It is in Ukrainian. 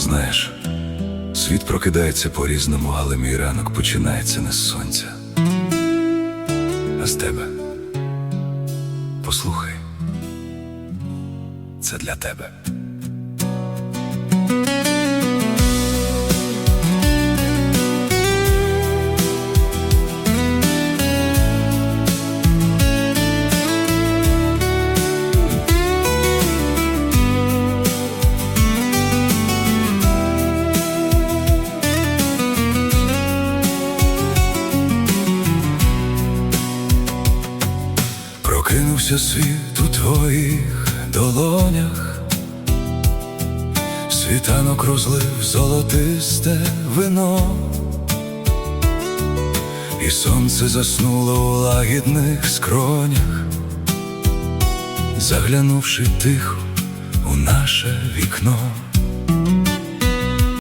Знаєш, світ прокидається по-різному, але мій ранок починається не з сонця, а з тебе. Послухай, це для тебе. Прокинувся світ у твоїх долонях, світанок розлив золотисте вино, і сонце заснуло у лагідних скронях, заглянувши тихо у наше вікно.